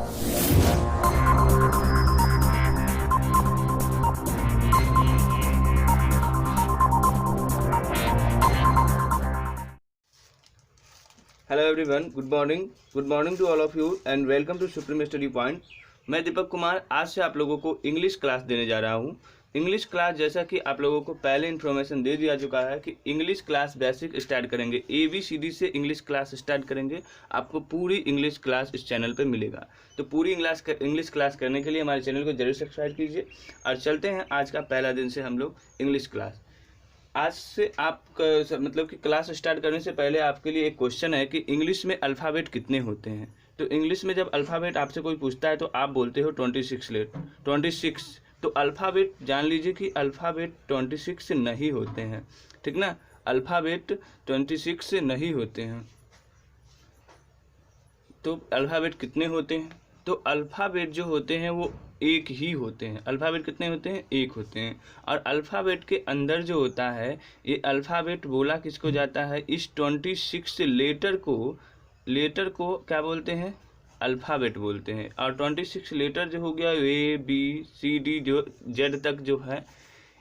Hello everyone, good morning to all of you and welcome to supreme study point. मैं दीपक कुमार आज से आप लोगों को इंग्लिश क्लास देने जा रहा हूँ। इंग्लिश क्लास जैसा कि आप लोगों को पहले इन्फॉर्मेशन दे दिया चुका है कि इंग्लिश क्लास बेसिक स्टार्ट करेंगे, ABCD से इंग्लिश क्लास स्टार्ट करेंगे। आपको पूरी इंग्लिश क्लास इस चैनल पे मिलेगा। तो पूरी इंग्लिश क्लास करने के लिए हमारे चैनल को जरूर सब्सक्राइब कीजिए और चलते हैं आज का पहला दिन से हम लोग इंग्लिश क्लास। आज से आप मतलब कि क्लास स्टार्ट करने से पहले आपके लिए एक क्वेश्चन है कि इंग्लिश में अल्फ़ाबेट कितने होते हैं। तो इंग्लिश में जब अल्फ़ाबेट आपसे कोई पूछता है तो आप बोलते हो 26। तो अल्फ़ाबेट जान लीजिए कि अल्फ़ाबेट 26 से नहीं होते हैं, ठीक ना। अल्फ़ाबेट 26 से नहीं होते हैं। तो अल्फ़ाबेट कितने होते हैं? तो अल्फ़ाबेट जो होते हैं वो एक ही होते हैं। अल्फ़ाबेट कितने होते हैं? एक होते हैं। और अल्फ़ाबेट के अंदर जो होता है, ये अल्फ़ाबेट बोला किसको जाता है? इस 26 लेटर को क्या बोलते हैं? अल्फ़ाबेट बोलते हैं। और 26 लेटर जो हो गया ABCD जो Z तक जो है,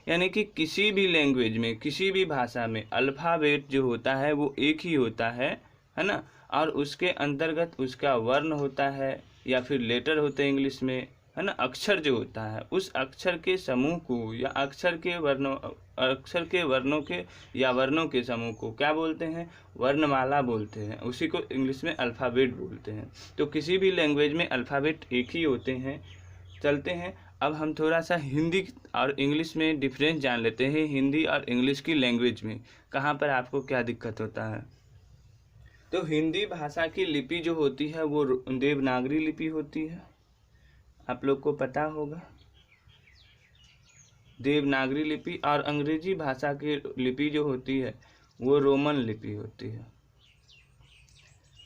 यानी कि किसी भी लैंग्वेज में, किसी भी भाषा में अल्फ़ाबेट जो होता है वो एक ही होता है ना। और उसके अंतर्गत उसका वर्ण होता है या फिर लेटर होते हैं इंग्लिश में, है ना। अक्षर जो होता है उस अक्षर के समूह को या अक्षर के वर्णों के या वर्णों के समूह को क्या बोलते हैं? वर्णमाला बोलते हैं। उसी को इंग्लिश में अल्फ़ाबेट बोलते हैं। तो किसी भी लैंग्वेज में अल्फ़ाबेट एक ही होते हैं। चलते हैं अब हम थोड़ा सा हिंदी और इंग्लिश में डिफरेंस जान लेते हैं। हिंदी और इंग्लिश की लैंग्वेज में कहाँ पर आपको क्या दिक्कत होता है। तो हिंदी भाषा की लिपि जो होती है वो देवनागरी लिपि होती है, आप लोग को पता होगा, देवनागरी लिपि। और अंग्रेजी भाषा की लिपि जो होती है वो रोमन लिपि होती है।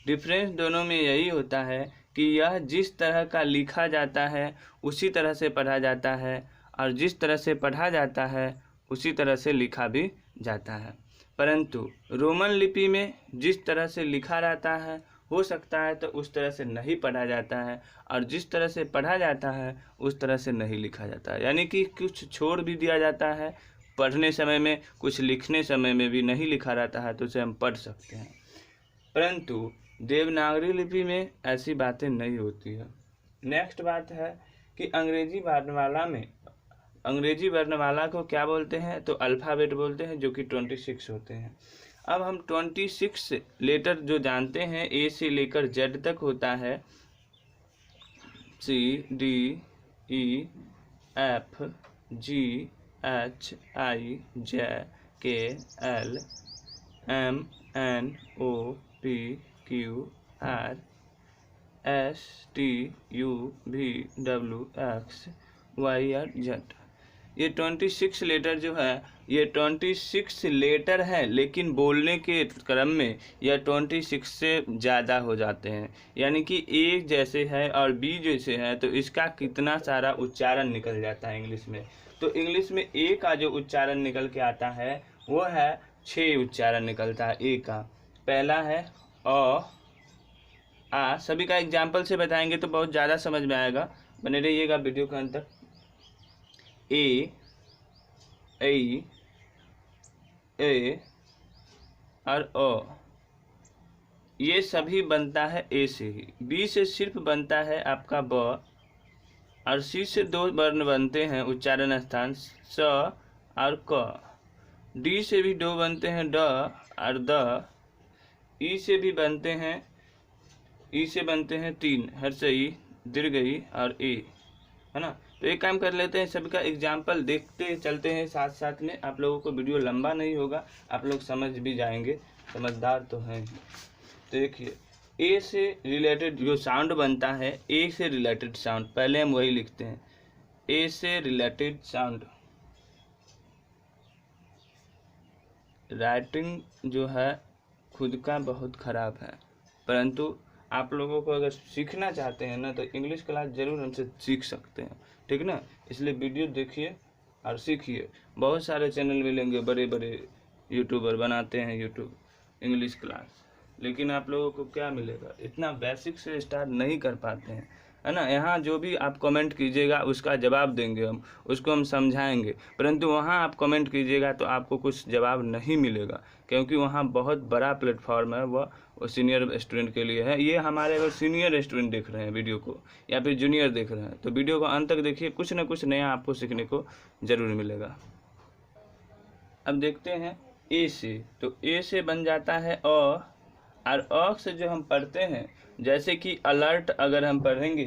डिफरेंस दोनों में यही होता है कि यह जिस तरह का लिखा जाता है उसी तरह से पढ़ा जाता है, और जिस तरह से पढ़ा जाता है उसी तरह से लिखा भी जाता है। परंतु रोमन लिपि में जिस तरह से लिखा रहता है हो सकता है तो उस तरह से नहीं पढ़ा जाता है, और जिस तरह से पढ़ा जाता है उस तरह से नहीं लिखा जाता है। यानी कि कुछ छोड़ भी दिया जाता है पढ़ने समय में, कुछ लिखने समय में भी नहीं लिखा रहता है तो उसे हम पढ़ सकते हैं। परंतु देवनागरी लिपि में ऐसी बातें नहीं होती है। नेक्स्ट बात है कि अंग्रेजी वर्णमाला को क्या बोलते हैं? तो अल्फ़ाबेट बोलते हैं, जो कि 26 होते हैं। अब हम 26 लेटर जो जानते हैं, A से लेकर Z तक होता है, CDEFGHIJKLMNOPQRSTUVWX ये 26 लेटर जो है, ये 26 लेटर हैं, लेकिन बोलने के क्रम में यह 26 से ज़्यादा हो जाते हैं। यानी कि A जैसे है और B जैसे है तो इसका कितना सारा उच्चारण निकल जाता है इंग्लिश में। तो इंग्लिश में A का जो उच्चारण निकल के आता है वो है 6 उच्चारण निकलता है A का। पहला है अ, आ। सभी का एग्जाम्पल से बताएंगे तो बहुत ज़्यादा समझ में आएगा, बने रहिएगा वीडियो के अंत तक। ए, ऐ, ए और अ, ये सभी बनता है ए से ही। बी से सिर्फ बनता है आपका ब, और सी से 2 वर्ण बनते हैं उच्चारण स्थान, स और क। डी से भी 2 बनते हैं, ड और द। ई से भी बनते हैं, ई से बनते हैं 3, हर्षई, दीर्घई और ए, है ना। तो एक काम कर लेते हैं, सभी का एग्जाम्पल देखते चलते हैं साथ साथ में। आप लोगों को वीडियो लंबा नहीं होगा, आप लोग समझ भी जाएंगे, समझदार तो हैं। तो देखिए ए से रिलेटेड जो साउंड बनता है, ए से रिलेटेड साउंड पहले हम वही लिखते हैं। ए से रिलेटेड साउंड, राइटिंग जो है खुद का बहुत ख़राब है, परंतु आप लोगों को अगर सीखना चाहते हैं ना तो इंग्लिश क्लास ज़रूर हमसे सीख सकते हैं, ठीक ना। इसलिए वीडियो देखिए और सीखिए। बहुत सारे चैनल मिलेंगे, बड़े बड़े यूट्यूबर बनाते हैं यूट्यूब इंग्लिश क्लास, लेकिन आप लोगों को क्या मिलेगा? इतना बेसिक से स्टार्ट नहीं कर पाते हैं। है ना। यहाँ जो भी आप कमेंट कीजिएगा उसका जवाब देंगे हम, उसको हम समझाएंगे, परंतु वहाँ आप कमेंट कीजिएगा तो आपको कुछ जवाब नहीं मिलेगा, क्योंकि वहाँ बहुत बड़ा प्लेटफॉर्म है, वह सीनियर स्टूडेंट के लिए है। ये हमारे अगर सीनियर स्टूडेंट देख रहे हैं वीडियो को या फिर जूनियर देख रहे हैं तो वीडियो को अंत तक देखिए, कुछ ना कुछ नया आपको सीखने को ज़रूर मिलेगा। अब देखते हैं ए से, तो ए से बन जाता है और से जो हम पढ़ते हैं, जैसे कि अलर्ट अगर हम पढ़ेंगे,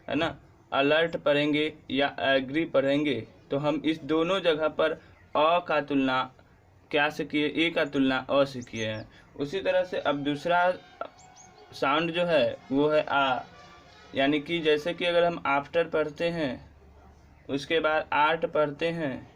है ना, अलर्ट पढ़ेंगे या एग्री पढ़ेंगे, तो हम इस दोनों जगह पर का तुलना क्या से किए, ए का तुलना अ से किए हैं। उसी तरह से अब दूसरा साउंड जो है वो है आ, यानी कि जैसे कि अगर हम आफ्टर पढ़ते हैं, उसके बाद आर्ट पढ़ते हैं,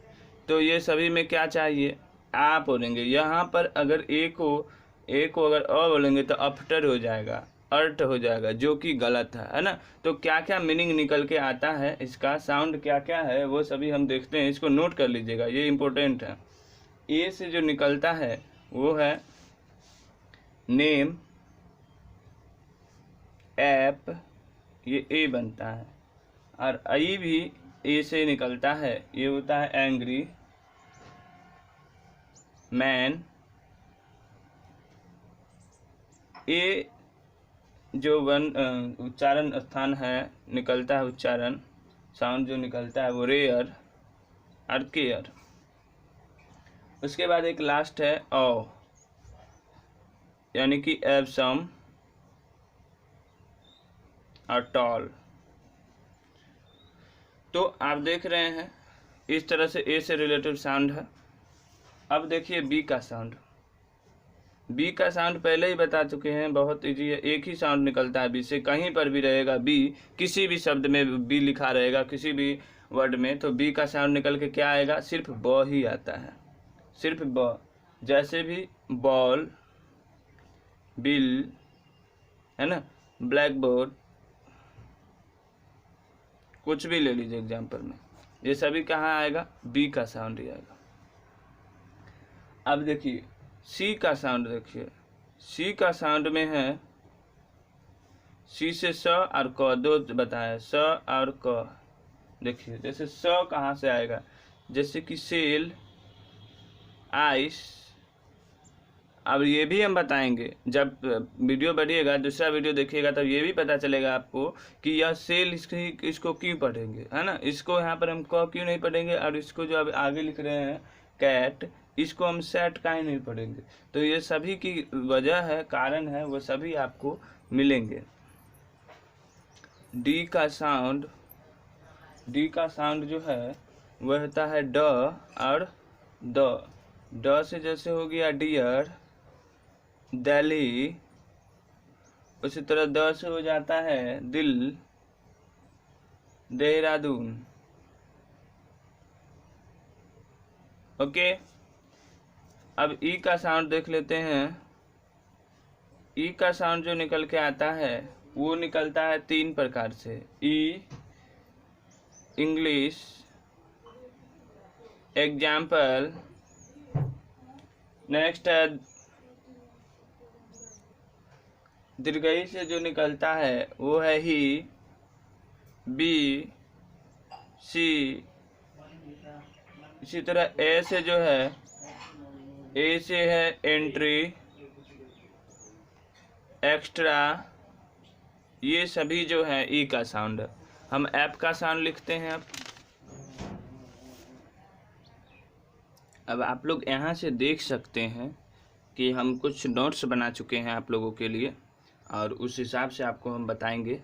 तो ये सभी में क्या चाहिए, आ बोलेंगे। यहाँ पर अगर ए को अगर अ बोलेंगे तो आफ्टर हो जाएगा, अर्ट हो जाएगा, जो कि गलत है ना। तो क्या क्या मीनिंग निकल के आता है, इसका साउंड क्या क्या है वो सभी हम देखते हैं, इसको नोट कर लीजिएगा, ये इम्पोर्टेंट है। ए से जो निकलता है वो है नेम, ऐप, ये ए बनता है। और आई भी ए से निकलता है, ये होता है एंग्री, मैन। ए जो उच्चारण स्थान है, निकलता है उच्चारण साउंड जो निकलता है वो रेयर और केयर। उसके बाद एक लास्ट है ओ, यानी कि एब्सम और टॉल। तो आप देख रहे हैं इस तरह से ए से रिलेटेड साउंड है। अब देखिए बी का साउंड। बी का साउंड पहले ही बता चुके हैं, बहुत इजी है, एक ही साउंड निकलता है बी से, कहीं पर भी रहेगा बी, किसी भी शब्द में बी लिखा रहेगा, किसी भी वर्ड में, तो बी का साउंड निकल के क्या आएगा, सिर्फ ब ही आता है, सिर्फ ब। जैसे भी बॉल, बिल, है ना, ब्लैक बोर्ड, कुछ भी ले लीजिए एग्जाम्पल में, ये सभी कहाँ आएगा, बी का साउंड ही आएगा। अब देखिए सी का साउंड, देखिए सी का साउंड में है, सी से स और क दो बताया, स और क। देखिए जैसे स कहाँ से आएगा, जैसे कि सेल, आइस। अब ये भी हम बताएंगे, जब वीडियो बढ़िएगा, दूसरा वीडियो देखिएगा तब ये भी पता चलेगा आपको कि यह सेल इसको क्यों पढ़ेंगे, है ना, इसको यहाँ पर हम क क्यों नहीं पढ़ेंगे, और इसको जो अब आगे लिख रहे हैं कैट, इसको हम सेट का ही नहीं पढ़ेंगे। तो ये सभी की वजह है, कारण है, वो सभी आपको मिलेंगे। डी का साउंड जो है वह होता है ड और ड से जैसे हो गया डियर, दिल्ली। उसी तरह द से हो जाता है दिल, देहरादून। ओके, अब ई का साउंड देख लेते हैं। ई का साउंड जो निकल के आता है वो निकलता है 3 प्रकार से, ई, इंग्लिश, एग्जाम्पल। नेक्स्ट है दीर्घई से जो निकलता है वो है ही, बी, सी। इसी तरह ए से जो है, ए से है एंट्री, एक्स्ट्रा। ये सभी जो है ई का साउंड है। हम ऐप का साउंड लिखते हैं। अब आप लोग यहाँ से देख सकते हैं कि हम कुछ नोट्स बना चुके हैं आप लोगों के लिए, और उस हिसाब से आपको हम बताएंगे,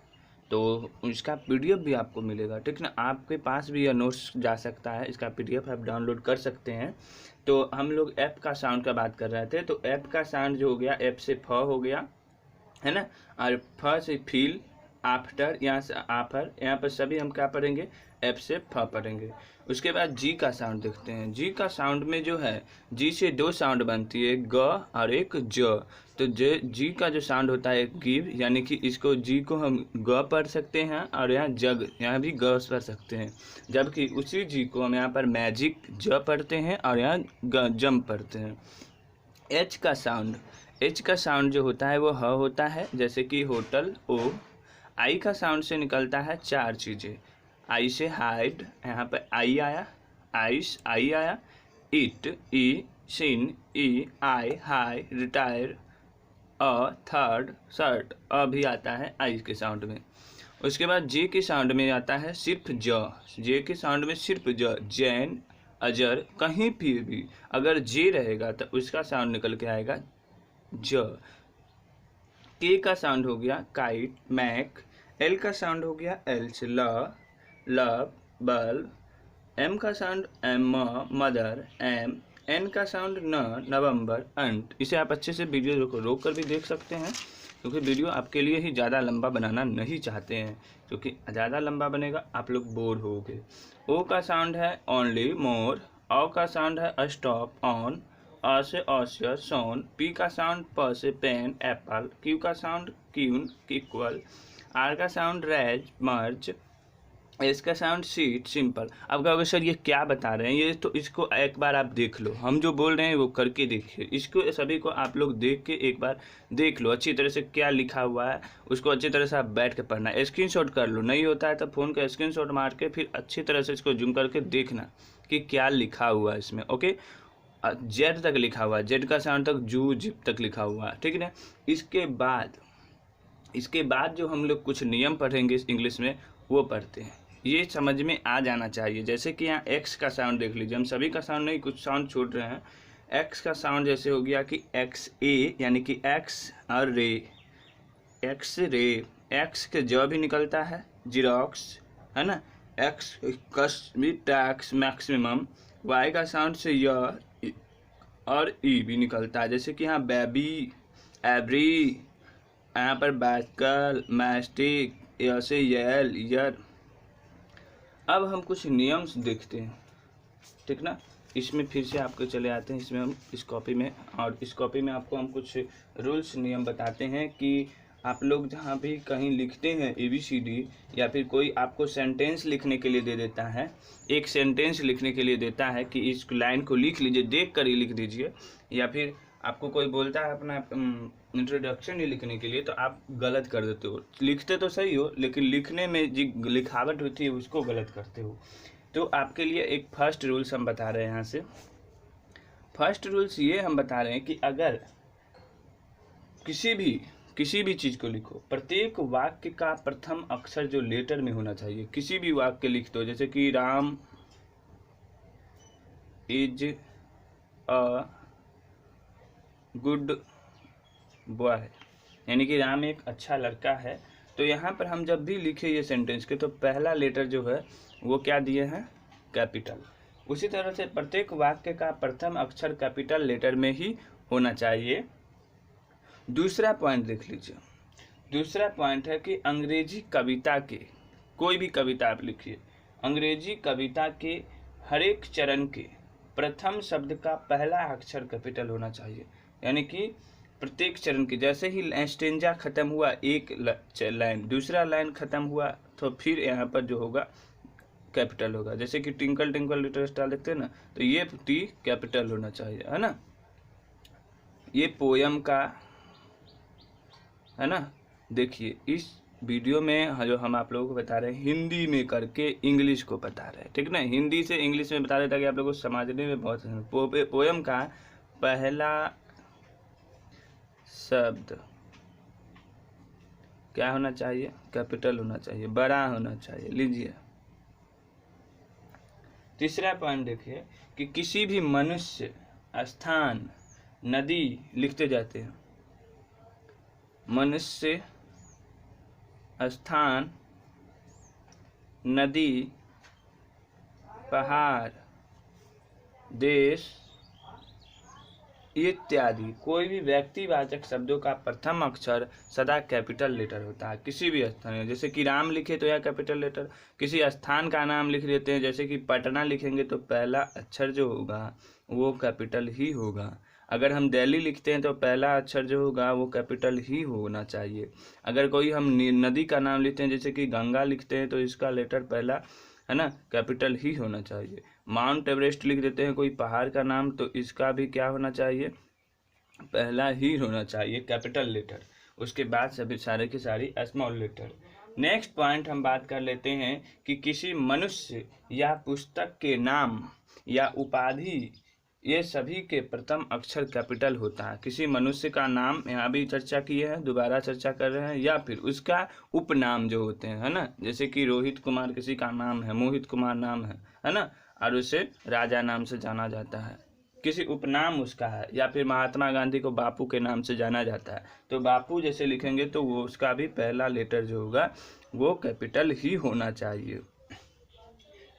तो इसका पीडीएफ भी आपको मिलेगा, ठीक ना। आपके पास भी यह नोट्स जा सकता है, इसका पीडीएफ आप डाउनलोड कर सकते हैं। तो हम लोग ऐप का साउंड का बात कर रहे थे, तो ऐप का साउंड जो हो गया, ऐप से फ हो गया, है ना, और फ से फील, आफ्टर, यहाँ से आफर, यहाँ पर सभी हम क्या पढ़ेंगे, एफ से फ पढ़ेंगे। उसके बाद जी का साउंड देखते हैं। जी का साउंड में जो है, जी से 2 साउंड बनती है, ग और एक ज। तो जी का जो साउंड होता है गिव, यानी कि इसको जी को हम ग पढ़ सकते हैं, और यहाँ जग, यहाँ भी ग पढ़ सकते हैं। जबकि उसी जी को हम यहाँ पर मैजिक ज पढ़ते हैं, और यहाँ जम पढ़ते हैं। एच का साउंड जो होता है वो ह होता है, जैसे कि होटल, ओ, आई का साउंड से निकलता है 4 चीज़ें। आई से हाइड, यहाँ पर आई आया, आइस आई आया, इट ई, सिन ई, आई हाई, रिटायर अ, थर्ड शर्ट अ भी आता है आई के साउंड में। उसके बाद जे के साउंड में आता है सिर्फ ज, जे के साउंड में सिर्फ ज, जैन अजर, कहीं भी अगर जे रहेगा तो उसका साउंड निकल के आएगा ज। के का साउंड हो गया काइट मैक, एल का साउंड हो गया एल्स ल, लव बल, एम का sound M mother M, N का साउंड न नवंबर अंट। इसे आप अच्छे से वीडियो को रोक कर भी देख सकते हैं, क्योंकि वीडियो आपके लिए ही ज़्यादा लंबा बनाना नहीं चाहते हैं, क्योंकि ज़्यादा लंबा बनेगा आप लोग बोर होगे। ओ का साउंड है ओनली मोर, औ का साउंड है स्टॉप ऑन, अ से ऑसियर सोन, पी का साउंड प से पेन एप्पल, क्यू का साउंड क्यून इक्वल, आर का साउंड रेज मर्ज, एस का साउंड सीट सिंपल। अब कहोगे सर ये क्या बता रहे हैं, ये तो इसको एक बार आप देख लो, हम जो बोल रहे हैं वो करके देखिए, इसको सभी को आप लोग देख के एक बार देख लो अच्छी तरह से क्या लिखा हुआ है, उसको अच्छी तरह से आप बैठ के पढ़ना, स्क्रीनशॉट कर लो, नहीं होता है तो फ़ोन का स्क्रीनशॉट मार के फिर अच्छी तरह से इसको जूम करके देखना कि क्या लिखा हुआ है इसमें। ओके, जेड तक लिखा हुआ है, जेड का साउंड तक जू जिप तक लिखा हुआ है, ठीक है ना। इसके बाद जो हम लोग कुछ नियम पढ़ेंगे इंग्लिश में वो पढ़ते हैं, ये समझ में आ जाना चाहिए। जैसे कि यहाँ एक्स का साउंड देख लीजिए, हम सभी का साउंड नहीं, कुछ साउंड छोड़ रहे हैं। एक्स का साउंड जैसे हो गया कि एक्स ए, यानी कि एक्स और रे, एक्स रे, एक्स के ज भी निकलता है जीरोक्स, है ना, एक्स कस भी टैक्स मैक्सिमम, वाई का साउंड से य और ई भी निकलता है, जैसे कि यहाँ बेबी एवरी, यहाँ पर बैकल मैस्टिक, य से यल यर। अब हम कुछ नियम देखते हैं, ठीक ना। इसमें फिर से आपको चले आते हैं, इसमें हम इस कॉपी में, और इस कॉपी में आपको हम कुछ रूल्स नियम बताते हैं कि आप लोग जहाँ भी कहीं लिखते हैं ABCD, या फिर कोई आपको सेंटेंस लिखने के लिए दे देता है, एक सेंटेंस लिखने के लिए देता है कि इस लाइन को लिख लीजिए, देख कर ही लिख दीजिए, या फिर आपको कोई बोलता है अपना इंट्रोडक्शन ही लिखने के लिए, तो आप गलत कर देते हो, लिखते तो सही हो लेकिन लिखने में जो लिखावट होती है उसको गलत करते हो। तो आपके लिए एक फर्स्ट रूल्स हम बता रहे हैं यहाँ से। फर्स्ट रूल्स ये हम बता रहे हैं कि अगर किसी भी चीज़ को लिखो, प्रत्येक वाक्य का प्रथम अक्षर जो लेटर में होना चाहिए। किसी भी वाक्य लिख दो, जैसे कि Ram is a good boy, यानी कि राम एक अच्छा लड़का है, तो यहाँ पर हम जब भी लिखे ये सेंटेंस के, तो पहला लेटर जो है वो क्या दिए हैं, कैपिटल। उसी तरह से प्रत्येक वाक्य का प्रथम अक्षर कैपिटल लेटर में ही होना चाहिए। दूसरा पॉइंट देख लीजिए, दूसरा पॉइंट है कि अंग्रेजी कविता के, कोई भी कविता आप लिखिए, अंग्रेजी कविता के हर एक चरण के प्रथम शब्द का पहला अक्षर कैपिटल होना चाहिए, यानी कि प्रत्येक चरण की, जैसे ही स्टेंजा खत्म हुआ एक लाइन, दूसरा लाइन खत्म हुआ तो फिर यहाँ पर जो होगा कैपिटल होगा। जैसे कि ट्विंकल ट्विंकल लिटिल स्टार लिखते हैं ना, तो ये टी कैपिटल होना चाहिए, है ना। ये पोयम का है ना। देखिए इस वीडियो में जो हम आप लोगों को बता रहे हैं हिंदी में करके इंग्लिश को बता रहे हैं, ठीक ना, हिंदी से इंग्लिश में बता रहे ताकि आप लोगों को समझने में बहुत पोयम का पहला शब्द क्या होना चाहिए, कैपिटल होना चाहिए, बड़ा होना चाहिए। लीजिए तीसरा पॉइंट देखिए कि किसी भी मनुष्य, स्थान, नदी लिखते जाते हैं, मनुष्य, स्थान, नदी, पहाड़, देश इत्यादि कोई भी व्यक्तिवाचक शब्दों का प्रथम अक्षर सदा कैपिटल लेटर होता है किसी भी स्थान में। जैसे कि राम लिखे तो यह कैपिटल लेटर, किसी स्थान का नाम लिख देते हैं जैसे कि पटना लिखेंगे तो पहला अक्षर जो होगा वो कैपिटल ही होगा। अगर हम दिल्ली लिखते हैं तो पहला अक्षर जो होगा वो कैपिटल ही होना चाहिए। अगर कोई हम नदी का नाम लिखते हैं जैसे कि गंगा लिखते हैं तो इसका लेटर पहला है ना कैपिटल ही होना चाहिए। माउंट एवरेस्ट लिख देते हैं कोई पहाड़ का नाम तो इसका भी क्या होना चाहिए, पहला ही होना चाहिए कैपिटल लेटर। उसके बाद सभी सारे की सारी स्मॉल लेटर। नेक्स्ट पॉइंट हम बात कर लेते हैं कि किसी मनुष्य या पुस्तक के नाम या उपाधि, ये सभी के प्रथम अक्षर कैपिटल होता है। किसी मनुष्य का नाम यहाँ भी चर्चा किए हैं, दोबारा चर्चा कर रहे हैं, या फिर उसका उपनाम जो होते हैं, है ना, जैसे कि रोहित कुमार किसी का नाम है, मोहित कुमार नाम है ना, और उसे राजा नाम से जाना जाता है, किसी उपनाम उसका है। या फिर महात्मा गांधी को बापू के नाम से जाना जाता है, तो बापू जैसे लिखेंगे तो वो उसका भी पहला लेटर जो होगा वो कैपिटल ही होना चाहिए।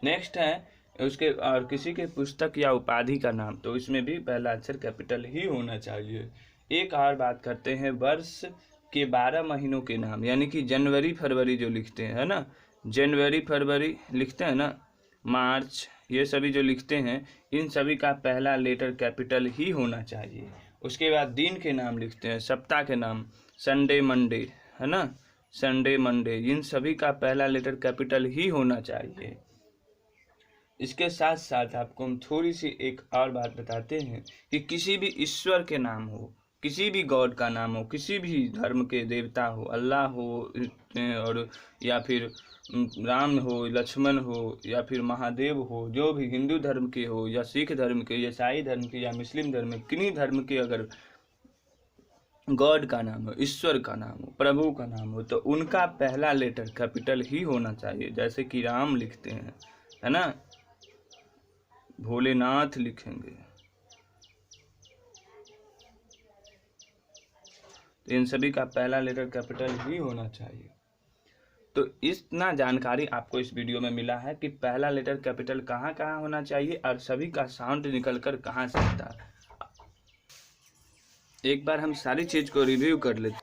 नेक्स्ट है उसके और किसी के पुस्तक या उपाधि का नाम, तो इसमें भी पहला अक्षर कैपिटल ही होना चाहिए। एक और बात करते हैं वर्ष के 12 महीनों के नाम, यानी कि जनवरी फरवरी जो लिखते हैं, है ना, जनवरी फरवरी लिखते हैं ना, मार्च, ये सभी जो लिखते हैं, इन सभी का पहला लेटर कैपिटल ही होना चाहिए। उसके बाद दिन के नाम लिखते हैं, सप्ताह के नाम, संडे मंडे, है ना, संडे मंडे, इन सभी का पहला लेटर कैपिटल ही होना चाहिए। इसके साथ साथ आपको हम थोड़ी सी एक और बात बताते हैं कि किसी भी ईश्वर के नाम हो, किसी भी गॉड का नाम हो, किसी भी धर्म के देवता हो, अल्लाह हो और या फिर राम हो, लक्ष्मण हो, या फिर महादेव हो, जो भी हिंदू धर्म के हो या सिख धर्म के, ईसाई धर्म के या मुस्लिम धर्म के, किन्हीं धर्म के अगर गॉड का नाम हो, ईश्वर का नाम हो, प्रभु का नाम हो, तो उनका पहला लेटर कैपिटल ही होना चाहिए। जैसे कि राम लिखते हैं, है ना, भोलेनाथ लिखेंगे, तो इन सभी का पहला लेटर कैपिटल ही होना चाहिए। तो इतना जानकारी आपको इस वीडियो में मिला है कि पहला लेटर कैपिटल कहाँ कहाँ होना चाहिए और सभी का साउंड निकल कर कहाँ से आता है। एक बार हम सारी चीज़ को रिव्यू कर लेते हैं,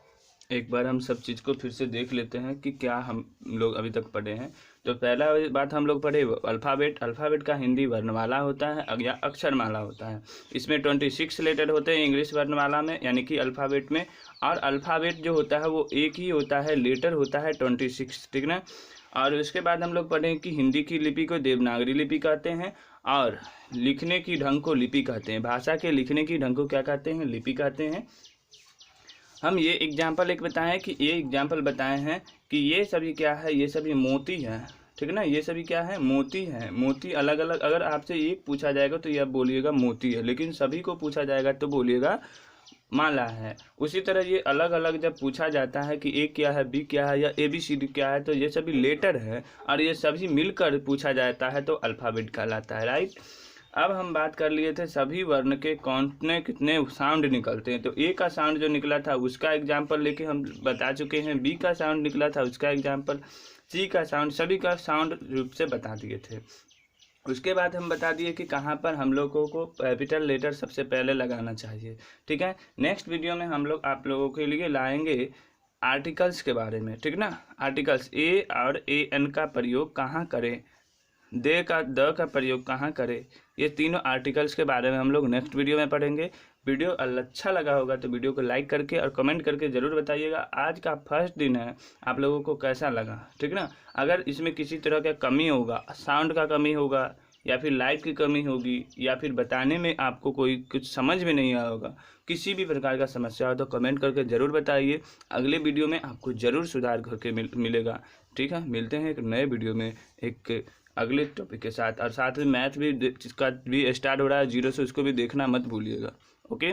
एक बार हम सब चीज़ को फिर से देख लेते हैं कि क्या हम लोग अभी तक पढ़े हैं। तो पहला बात हम लोग पढ़े अल्फ़ाबेट। अल्फ़ाबेट का हिंदी वर्णमाला होता है या अक्षरमाला होता है। इसमें 26 लेटर होते हैं इंग्लिश वर्णमाला में, यानी कि अल्फ़ाबेट में, और अल्फ़ाबेट जो होता है वो एक ही होता है, लेटर होता है 26, ठीक ना। और उसके बाद हम लोग पढ़ें कि हिंदी की लिपि को देवनागरी लिपि कहते हैं और लिखने की ढंग को लिपि कहते हैं। भाषा के लिखने की ढंग को क्या कहते हैं? लिपि कहते हैं। हम ये एग्जाम्पल एक बताएं कि ये एग्जाम्पल बताए हैं कि ये सभी क्या है, ये सभी मोती है, ठीक है ना, ये सभी क्या है, मोती है। मोती अलग अलग, अगर आपसे एक पूछा जाएगा तो ये आप बोलिएगा मोती है, लेकिन सभी को पूछा जाएगा तो बोलिएगा माला है। उसी तरह ये अलग अलग जब पूछा जाता है कि ए क्या है, बी क्या है, या ABCD क्या है, तो ये सभी लेटर है और ये सभी मिलकर पूछा जाता है तो अल्फ़ाबेट कहलाता है, राइट। अब हम बात कर लिए थे सभी वर्ण के कितने साउंड निकलते हैं। तो ए का साउंड जो निकला था उसका एग्जाम्पल लेके हम बता चुके हैं, बी का साउंड निकला था उसका एग्जाम्पल, सी का साउंड, सभी का साउंड रूप से बता दिए थे। उसके बाद हम बता दिए कि कहाँ पर हम लोगों को कैपिटल लेटर सबसे पहले लगाना चाहिए, ठीक है। नेक्स्ट वीडियो में हम लोग आप लोगों के लिए लाएंगे आर्टिकल्स के बारे में, ठीक ना। आर्टिकल्स ए और AN का प्रयोग कहाँ करें, द का प्रयोग कहाँ करें, ये तीनों आर्टिकल्स के बारे में हम लोग नेक्स्ट वीडियो में पढ़ेंगे। वीडियो अच्छा लगा होगा तो वीडियो को लाइक करके और कमेंट करके ज़रूर बताइएगा आज का फर्स्ट दिन है, आप लोगों को कैसा लगा, ठीक ना। अगर इसमें किसी तरह का कमी होगा, साउंड का कमी होगा या फिर लाइट की कमी होगी या फिर बताने में आपको कोई कुछ समझ में नहीं आया होगा, किसी भी प्रकार का समस्या हो तो कमेंट करके ज़रूर बताइए। अगले वीडियो में आपको ज़रूर सुधार करके मिलेगा, ठीक है। मिलते हैं एक नए वीडियो में एक अगले टॉपिक के साथ, और साथ में मैथ भी जिसका भी स्टार्ट हो रहा है 0 से, उसको भी देखना मत भूलिएगा, ओके।